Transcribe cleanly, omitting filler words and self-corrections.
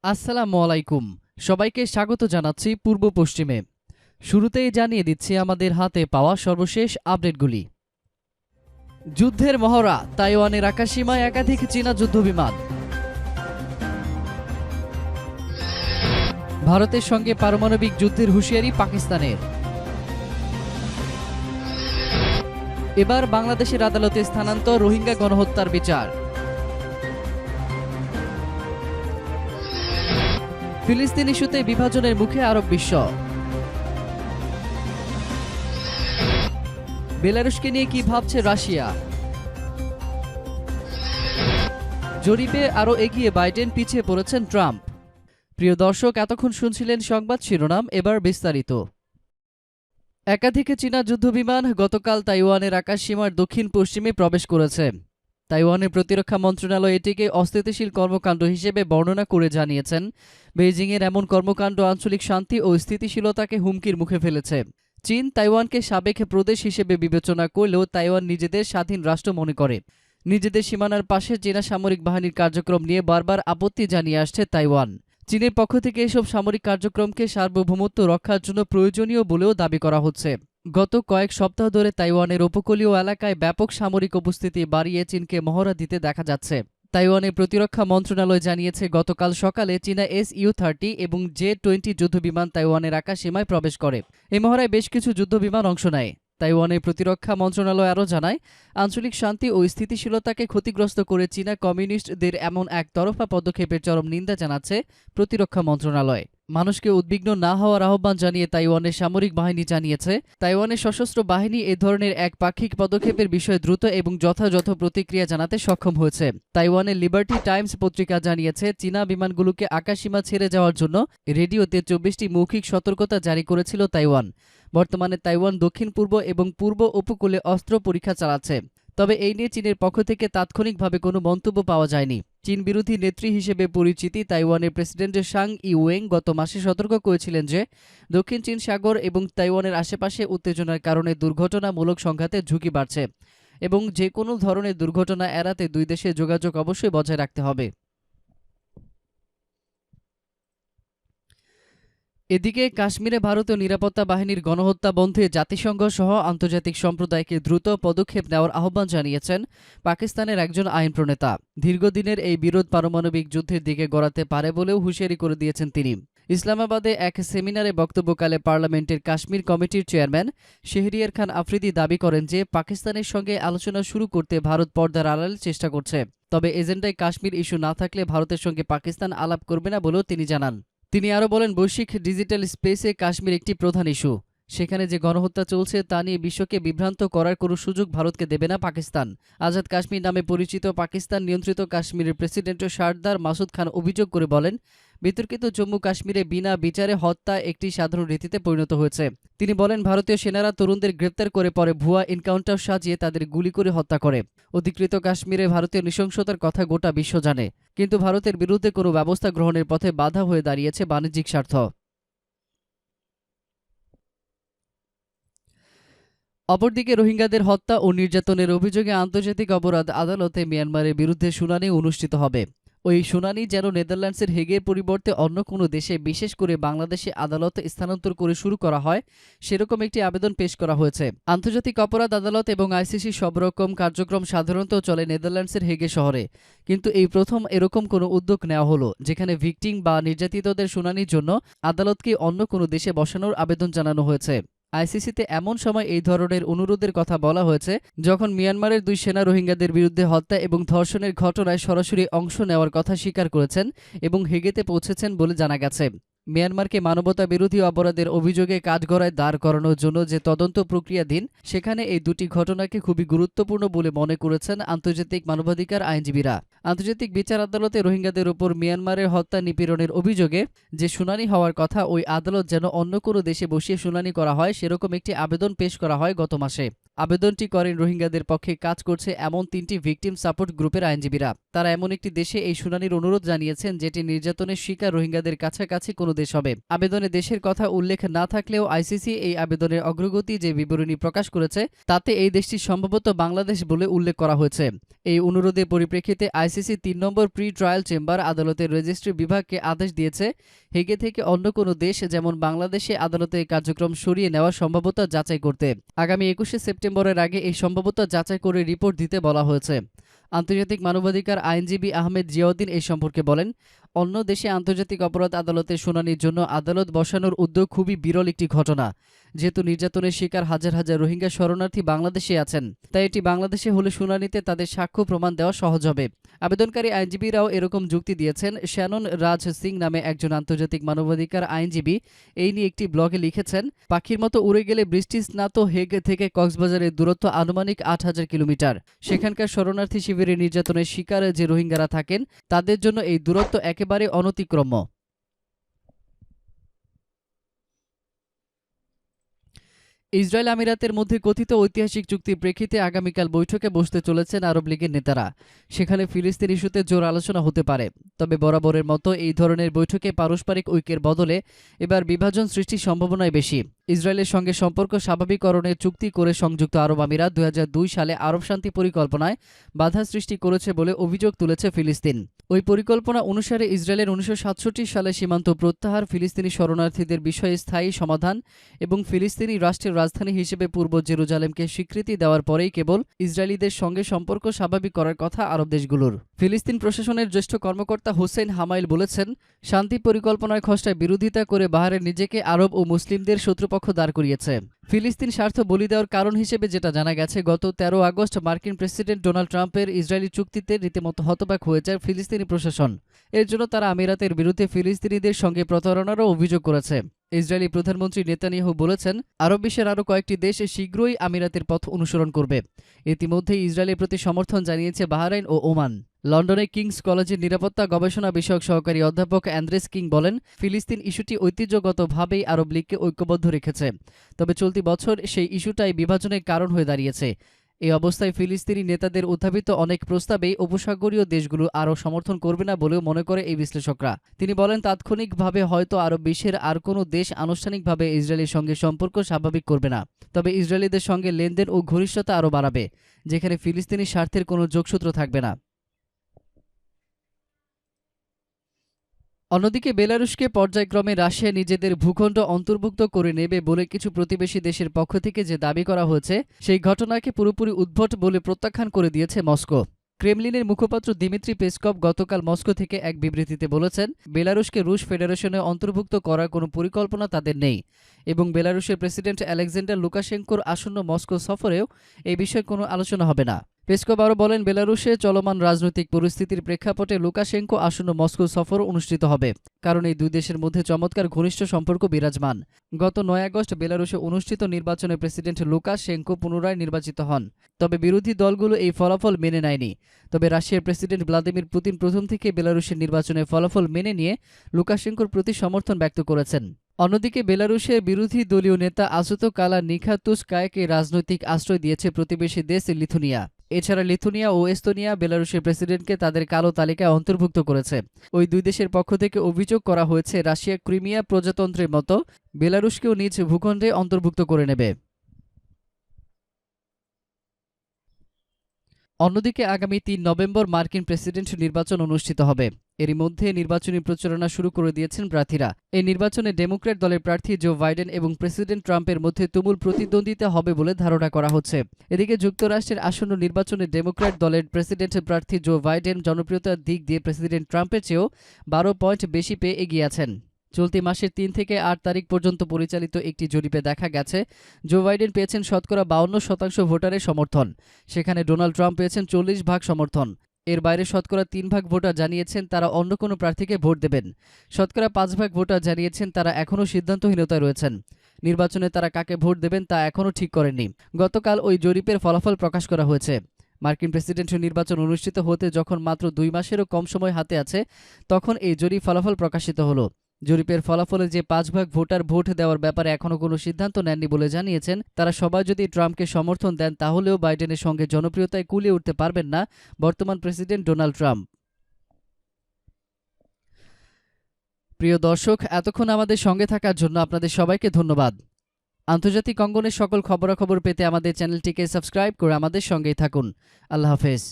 আসসালামু আলাইকুম। সবাইকে স্বাগত জানাচ্ছি পূর্ব পশ্চিমে। শুরুতেই জানিয়ে দিচ্ছি আমাদের হাতে পাওয়া সর্বশেষ আপডেটগুলি। যুদ্ধের মহড়া, তাইওয়ানের আকাশসীমায় একাধিক চীনা যুদ্ধবিমান। ভারতের সঙ্গে পারমাণবিক যুদ্ধের হুঁশিয়ারি পাকিস্তানের। এবার বাংলাদেশের আদালতে স্থানান্তর রোহিঙ্গা গণহত্যার বিচার। ফিলিস্তিন ইস্যুতে বিভাজনের মুখে আরব বিশ্ব। বেলারুশকে নিয়ে কি ভাবছে রাশিয়া। জরিপে আরও এগিয়ে বাইডেন, পিছিয়ে পড়েছেন ট্রাম্প। প্রিয় দর্শক, এতক্ষণ শুনছিলেন সংবাদ শিরোনাম, এবার বিস্তারিত। একাধিক চীনা যুদ্ধবিমান গতকাল তাইওয়ানের আকাশসীমার দক্ষিণ পশ্চিমে প্রবেশ করেছে। তাইওয়ানের প্রতিরক্ষা মন্ত্রণালয় এটিকে অস্থিতিশীল কর্মকাণ্ড হিসেবে বর্ণনা করে জানিয়েছেন, বেইজিংয়ের এমন কর্মকাণ্ড আঞ্চলিক শান্তি ও স্থিতিশীলতাকে হুমকির মুখে ফেলেছে। চীন তাইওয়ানকে সাবেক প্রদেশ হিসেবে বিবেচনা করলেও তাইওয়ান নিজেদের স্বাধীন রাষ্ট্র মনে করে। নিজেদের সীমানার পাশে চীনা সামরিক বাহিনীর কার্যক্রম নিয়ে বারবার আপত্তি জানিয়ে আসছে তাইওয়ান। চীনের পক্ষ থেকে এসব সামরিক কার্যক্রমকে সার্বভৌমত্ব রক্ষার জন্য প্রয়োজনীয় বলেও দাবি করা হচ্ছে। গত কয়েক সপ্তাহ ধরে তাইওয়ানের উপকূলীয় এলাকায় ব্যাপক সামরিক উপস্থিতি বাড়িয়ে চীনকে মহড়া দিতে দেখা যাচ্ছে। তাইওয়ানের প্রতিরক্ষা মন্ত্রণালয় জানিয়েছে, গতকাল সকালে চীনা SU-30 এবং J-20 যুদ্ধবিমান তাইওয়ানের আকাশসীমায় প্রবেশ করে। এই মহড়ায় বেশ কিছু যুদ্ধবিমান অংশ নেয়। তাইওয়ানের প্রতিরক্ষা মন্ত্রণালয় আরও জানায়, আঞ্চলিক শান্তি ও স্থিতিশীলতাকে ক্ষতিগ্রস্ত করে চীনা কমিউনিস্টদের এমন একতরফা পদক্ষেপের চরম নিন্দা জানাচ্ছে প্রতিরক্ষা মন্ত্রণালয়। মানুষকে উদ্বিগ্ন না হওয়ার আহ্বান জানিয়ে তাইওয়ানের সামরিক বাহিনী জানিয়েছে, তাইওয়ানের সশস্ত্র বাহিনী এ ধরনের একপাক্ষিক পদক্ষেপের বিষয়ে দ্রুত এবং যথাযথ প্রতিক্রিয়া জানাতে সক্ষম হয়েছে। তাইওয়ানের লিবার্টি টাইমস পত্রিকা জানিয়েছে, চীনা বিমানগুলোকে আকাশসীমা ছেড়ে যাওয়ার জন্য রেডিওতে 24টি মৌখিক সতর্কতা জারি করেছিল তাইওয়ান। বর্তমানে তাইওয়ান দক্ষিণ পূর্ব এবং পূর্ব উপকূলে অস্ত্র পরীক্ষা চালাচ্ছে। তবে এই নিয়ে চীনের পক্ষ থেকে তাৎক্ষণিকভাবে কোনো মন্তব্য পাওয়া যায়নি। চীন বিরোধী নেত্রী হিসেবে পরিচিতি তাইওয়ানের প্রেসিডেন্ট সাং ইউয়েং গত মাসে সতর্ক করেছিলেন যে দক্ষিণ চীন সাগর এবং তাইওয়ানের আশেপাশে উত্তেজনার কারণে দুর্ঘটনামূলক সংঘাতের ঝুঁকি বাড়ছে এবং যে কোনো ধরনের দুর্ঘটনা এড়াতে দুই দেশের যোগাযোগ অবশ্যই বজায় রাখতে হবে। এদিকে কাশ্মীরে ভারতীয় নিরাপত্তা বাহিনীর গণহত্যা বন্ধে জাতিসংঘ সহ আন্তর্জাতিক সম্প্রদায়কে দ্রুত পদক্ষেপ নেওয়ার আহ্বান জানিয়েছেন পাকিস্তানের একজন আইন প্রণেতা। দীর্ঘদিনের এই বিরোধ পারমাণবিক যুদ্ধের দিকে গড়াতে পারে বলেও হুঁশিয়ারি করে দিয়েছেন তিনি। ইসলামাবাদে এক সেমিনারে বক্তব্যকালে পার্লামেন্টের কাশ্মীর কমিটির চেয়ারম্যান শেহরিয়ার খান আফ্রিদি দাবি করেন যে পাকিস্তানের সঙ্গে আলোচনা শুরু করতে ভারত পর্দার আড়ালে চেষ্টা করছে। তবে এজেন্ডায় কাশ্মীর ইস্যু না থাকলে ভারতের সঙ্গে পাকিস্তান আলাপ করবে না বলেও তিনি জানান। তিনি আরও বলেন, বৈশ্বিক ডিজিটাল স্পেসে কাশ্মীর একটি প্রধান ইস্যু। সেখানে যে গণহত্যা চলছে তা নিয়ে বিশ্বকে বিভ্রান্ত করার কোনো সুযোগ ভারতকে দেবে না পাকিস্তান। আজাদ কাশ্মীর নামে পরিচিত পাকিস্তান নিয়ন্ত্রিত কাশ্মীরের প্রেসিডেন্ট সারদার মাসুদ খান অভিযোগ করে বলেন, বিতর্কিত জম্মু কাশ্মীরে বিনা বিচারে হত্যা একটি সাধারণ রীতিতে পরিণত হয়েছে। তিনি বলেন, ভারতীয় সেনারা তরুণদের গ্রেপ্তার করে পরে ভুয়া এনকাউন্টার সাজিয়ে তাদের গুলি করে হত্যা করে। অধিকৃত কাশ্মীরে ভারতীয় নৃশংসতার কথা গোটা বিশ্ব জানে, কিন্তু ভারতের বিরুদ্ধে কোনো ব্যবস্থা গ্রহণের পথে বাধা হয়ে দাঁড়িয়েছে বাণিজ্যিক স্বার্থ। অপরদিকে রোহিঙ্গাদের হত্যা ও নির্যাতনের অভিযোগে আন্তর্জাতিক অপরাধ আদালতে মিয়ানমারের বিরুদ্ধে শুনানি অনুষ্ঠিত হবে। ওই শুনানি যেন নেদারল্যান্ডসের হেগের পরিবর্তে অন্য কোনো দেশে, বিশেষ করে বাংলাদেশে আদালতে স্থানান্তর করে শুরু করা হয়, সেরকম একটি আবেদন পেশ করা হয়েছে। আন্তর্জাতিক অপরাধ আদালত এবং ICC সব রকম কার্যক্রম সাধারণত চলে নেদারল্যান্ডসের হেগে শহরে, কিন্তু এই প্রথম এরকম কোনো উদ্যোগ নেওয়া হলো যেখানে ভিকটিম বা নির্যাতিতদের শুনানির জন্য আদালতকে অন্য কোনো দেশে বসানোর আবেদন জানানো হয়েছে। ICC-তে এমন সময় এই ধরনের অনুরোধের কথা বলা হয়েছে যখন মিয়ানমারের দুই সেনা রোহিঙ্গাদের বিরুদ্ধে হত্যা এবং ধর্ষণের ঘটনায় সরাসরি অংশ নেওয়ার কথা স্বীকার করেছেন এবং হেগেতে পৌঁছেছেন বলে জানা গেছে। মিয়ানমারকে মানবতা বিরোধী অপরাধের অভিযোগে কাঠগড়ায় দাঁড় করানোর জন্য যে তদন্ত প্রক্রিয়াধীন, সেখানে এই দুটি ঘটনাকে খুবই গুরুত্বপূর্ণ বলে মনে করেছেন আন্তর্জাতিক মানবাধিকার আইনজীবীরা। আন্তর্জাতিক বিচার আদালতে রোহিঙ্গাদের উপর মিয়ানমারের হত্যা নিপীড়নের অভিযোগে যে শুনানি হওয়ার কথা, ওই আদালত যেন অন্য কোনো দেশে বসিয়ে শুনানি করা হয় সেরকম একটি আবেদন পেশ করা হয় গত মাসে। আবেদনটি করেন রোহিঙ্গাদের পক্ষে কাজ করছে এমন 3টি ভিকটিম সাপোর্ট গ্রুপের আইনজীবীরা। তারা এমন একটি দেশে এই শুনানির অনুরোধ জানিয়েছেন যেটি নির্যাতনের শিকার রোহিঙ্গাদের কাছাকাছি কোনো দেশ হবে। আবেদনে দেশের কথা উল্লেখ না থাকলেও আইসিসি এই আবেদনের অগ্রগতি যে বিবরণী প্রকাশ করেছে তাতে এই দেশটি সম্ভবত বাংলাদেশ বলে উল্লেখ করা হয়েছে। এই অনুরোধের পরিপ্রেক্ষিতে আইসিসি 3 নম্বর প্রি ট্রায়াল চেম্বার আদালতের রেজিস্ট্রি বিভাগকে আদেশ দিয়েছে হেগে থেকে অন্য কোনো দেশ যেমন বাংলাদেশে আদালতের কার্যক্রম সরিয়ে নেওয়ার সম্ভাব্যতা যাচাই করতে। আগামী 21শে সেপ্টেম্বরের আগে এই সম্ভাব্যতা যাচাই করে রিপোর্ট দিতে বলা হয়েছে। আন্তর্জাতিক মানবাধিকার আইনজীবী আহমেদ জিয়াউদ্দিন এই সম্পর্কে বলেন, অন্য দেশে আন্তর্জাতিক অপরাধ আদালতের শুনানির জন্য আদালত বসানোর উদ্যোগ খুবই বিরল একটি ঘটনা। যেহেতু নির্যাতনের শিকার হাজার হাজার রোহিঙ্গা শরণার্থী বাংলাদেশে আছেন, তাই এটি বাংলাদেশে হলে শুনানিতে তাদের সাক্ষ্য প্রমাণ দেওয়া সহজ হবে। আবেদনকারী আইনজীবীরাও এরকম যুক্তি দিয়েছেন। শ্যানন রাজ সিং নামে একজন আন্তর্জাতিক মানবাধিকার আইনজীবী এই নিয়ে একটি ব্লগে লিখেছেন, পাখির মতো উড়ে গেলে বৃষ্টি স্নাত হেগ থেকে কক্সবাজারের দূরত্ব আনুমানিক ৮,০০০ কিলোমিটার। সেখানকার শরণার্থী শিবিরে নির্যাতনের শিকার যে রোহিঙ্গারা থাকেন তাদের জন্য এই দূরত্ব একেবারে অনতিক্রম্য। ইসরায়েল আমিরাতের মধ্যে কথিত ঐতিহাসিক চুক্তির প্রেক্ষিতে আগামীকাল বৈঠকে বসতে চলেছেন আরব লীগের নেতারা। সেখানে ফিলিস্তিন ইস্যুতে জোর আলোচনা হতে পারে। তবে বরাবরের মতো এই ধরনের বৈঠকে পারস্পরিক ঐক্যের বদলে এবার বিভাজন সৃষ্টির সম্ভাবনাই বেশি। ইসরায়েলের সঙ্গে সম্পর্ক স্বাভাবিককরণের চুক্তি করে সংযুক্ত আরব আমিরাত 2002 সালে আরব শান্তি পরিকল্পনায় বাধা সৃষ্টি করেছে বলে অভিযোগ তুলেছে ফিলিস্তিন। ওই পরিকল্পনা অনুসারে ইসরায়েলের 1967 সালে সীমান্ত প্রত্যাহার, ফিলিস্তিনি শরণার্থীদের বিষয়ে স্থায়ী সমাধান এবং ফিলিস্তিনি রাষ্ট্রের রাজধানী হিসেবে পূর্ব জেরুজালেমকে স্বীকৃতি দেওয়ার পরেই কেবল ইসরায়েলিদের সঙ্গে সম্পর্ক স্বাভাবিক করার কথা আরব দেশগুলোর। ফিলিস্তিন প্রশাসনের জ্যেষ্ঠ কর্মকর্তা হোসেন হামাইল বলেছেন, শান্তি পরিকল্পনার খসড়ায় বিরোধিতা করে বাহারেন নিজেকে আরব ও মুসলিমদের শত্রুপক্ষ দাঁড় করিয়েছে। ফিলিস্তিন স্বার্থ বলি দেওয়ার কারণ হিসেবে যেটা জানা গেছে, গত 13 আগস্ট মার্কিন প্রেসিডেন্ট ডোনাল্ড ট্রাম্পের ইসরায়েলি চুক্তিতে রীতিমতো হতবাক হয়ে যায় ফিলিস্তিনি প্রশাসন। এর জন্য তারা আমিরাতের বিরুদ্ধে ফিলিস্তিনিদের সঙ্গে প্রতারণারও অভিযোগ করেছে। ইসরায়েলি প্রধানমন্ত্রী নেতানিয়াহু বলেছেন, আরব বিশ্বের আরও কয়েকটি দেশ শীঘ্রই আমিরাতের পথ অনুসরণ করবে। ইতিমধ্যেই ইসরায়েলের প্রতি সমর্থন জানিয়েছে বাহরাইন ও ওমান। লন্ডনে কিংস কলেজের নিরাপত্তা গবেষণা বিষয়ক সহকারী অধ্যাপক অ্যান্দ্রেস কিং বলেন, ফিলিস্তিন ইস্যুটি ঐতিহ্যগতভাবেই আরব লীগকে ঐক্যবদ্ধ রেখেছে। তবে চলতি বছর সেই ইস্যুটাই বিভাজনের কারণ হয়ে দাঁড়িয়েছে। এই অবস্থায় ফিলিস্তিনি নেতাদের উত্থাপিত অনেক প্রস্তাবেই উপসাগরীয় দেশগুলো আরও সমর্থন করবে না বলেও মনে করে এই বিশ্লেষকরা। তিনি বলেন, তাৎক্ষণিকভাবে হয়তো আরব বিশ্বের আর কোনো দেশ আনুষ্ঠানিকভাবে ইসরায়েলের সঙ্গে সম্পর্ক স্বাভাবিক করবে না, তবে ইসরায়েলিদের সঙ্গে লেনদেন ও ঘনিষ্ঠতা আরও বাড়াবে, যেখানে ফিলিস্তিনি স্বার্থের কোনো যোগসূত্র থাকবে না। অন্যদিকে বেলারুশকে পর্যায়ক্রমে রাশিয়া নিজেদের ভূখণ্ড অন্তর্ভুক্ত করে নেবে বলে কিছু প্রতিবেশী দেশের পক্ষ থেকে যে দাবি করা হয়েছে, সেই ঘটনাকে পুরোপুরি উদ্ভট বলে প্রত্যাখ্যান করে দিয়েছে মস্কো। ক্রেমলিনের মুখপাত্র দিমিত্রি পেসকভ গতকাল মস্কো থেকে এক বিবৃতিতে বলেছেন, বেলারুশকে রুশ ফেডারেশনে অন্তর্ভুক্ত করার কোনো পরিকল্পনা তাদের নেই এবং বেলারুশের প্রেসিডেন্ট আলেকজান্ডার লুকাশেঙ্কোর আসন্ন মস্কো সফরেও এই বিষয়ে কোনো আলোচনা হবে না। পেসকভ আরও বলেন, বেলারুশে চলমান রাজনৈতিক পরিস্থিতির প্রেক্ষাপটে লুকাশেঙ্কো আসন্ন মস্কো সফর অনুষ্ঠিত হবে, কারণ এই দুই দেশের মধ্যে চমৎকার ঘনিষ্ঠ সম্পর্ক বিরাজমান। গত 9 আগস্ট বেলারুশে অনুষ্ঠিত নির্বাচনে প্রেসিডেন্ট লুকাশেঙ্কো পুনরায় নির্বাচিত হন। তবে বিরোধী দলগুলো এই ফলাফল মেনে নেয়নি। তবে রাশিয়ার প্রেসিডেন্ট ভ্লাদিমির পুতিন প্রথম থেকে বেলারুশের নির্বাচনের ফলাফল মেনে নিয়ে লুকাশেঙ্কোর প্রতি সমর্থন ব্যক্ত করেছেন। অন্যদিকে বেলারুশের বিরোধী দলীয় নেতা আসুতো কালা নিখাতুসকায়াকে রাজনৈতিক আশ্রয় দিয়েছে প্রতিবেশী দেশ লিথুনিয়া। এছাড়া লিথুনিয়া ও এস্তোনিয়া বেলারুশের প্রেসিডেন্টকে তাদের কালো তালিকায় অন্তর্ভুক্ত করেছে। ওই দুই দেশের পক্ষ থেকে অভিযোগ করা হয়েছে, রাশিয়া ক্রিমিয়া প্রজাতন্ত্রের মতো বেলারুশকেও নিজ ভূখণ্ডে অন্তর্ভুক্ত করে নেবে। অন্যদিকে আগামী 3 নভেম্বর মার্কিন প্রেসিডেন্ট নির্বাচন অনুষ্ঠিত হবে। এরই মধ্যে নির্বাচনী প্রচারণা শুরু করে দিয়েছেন প্রার্থীরা। এই নির্বাচনে ডেমোক্র্যাট দলের প্রার্থী জো বাইডেন এবং প্রেসিডেন্ট ট্রাম্পের মধ্যে তুমুল প্রতিদ্বন্দ্বিতা হবে বলে ধারণা করা হচ্ছে। এদিকে যুক্তরাষ্ট্রের আসন্ন নির্বাচনে ডেমোক্র্যাট দলের প্রেসিডেন্ট প্রার্থী জো বাইডেন জনপ্রিয়তার দিক দিয়ে প্রেসিডেন্ট ট্রাম্পের চেয়েও 12 পয়েন্ট বেশি পেয়ে এগিয়ে আছেন। চলতি মাসের 3 থেকে 8 তারিখ পর্যন্ত পরিচালিত একটি জরিপে দেখা গেছে, জো বাইডেন পেয়েছেন শতকরা 52% ভোটারের সমর্থন। সেখানে ডোনাল্ড ট্রাম্প পেয়েছেন 40% সমর্থন। এর বাইরে শতকরা 3% ভোটার জানিয়েছেন তারা অন্য কোনো প্রার্থীকে ভোট দেবেন। শতকরা 5% ভোটার জানিয়েছেন তারা এখনও সিদ্ধান্তহীনতায় রয়েছেন। নির্বাচনে তারা কাকে ভোট দেবেন তা এখনও ঠিক করেননি। গতকাল ওই জরিপের ফলাফল প্রকাশ করা হয়েছে। মার্কিন প্রেসিডেন্ট নির্বাচন অনুষ্ঠিত হতে যখন মাত্র 2 মাসেরও কম সময় হাতে আছে, তখন এই জরিপ ফলাফল প্রকাশিত হলো। জরিপের ফলাফলে যে 5 ভাগ ভোটার ভোট দেওয়ার ব্যাপারে এখনও কোনো সিদ্ধান্ত নেননি বলে জানিয়েছেন, তারা সবাই যদি ট্রাম্পকে সমর্থন দেন তাহলেও বাইডেনের সঙ্গে জনপ্রিয়তায় কুলিয়ে উঠতে পারবেন না বর্তমান প্রেসিডেন্ট ডোনাল্ড ট্রাম্প। প্রিয় দর্শক, এতক্ষণ আমাদের সঙ্গে থাকার জন্য আপনাদের সবাইকে ধন্যবাদ। আন্তর্জাতিক অঙ্গনের সকল খবরাখবর পেতে আমাদের চ্যানেলটিকে সাবস্ক্রাইব করে আমাদের সঙ্গেই থাকুন। আল্লাহ হাফেজ।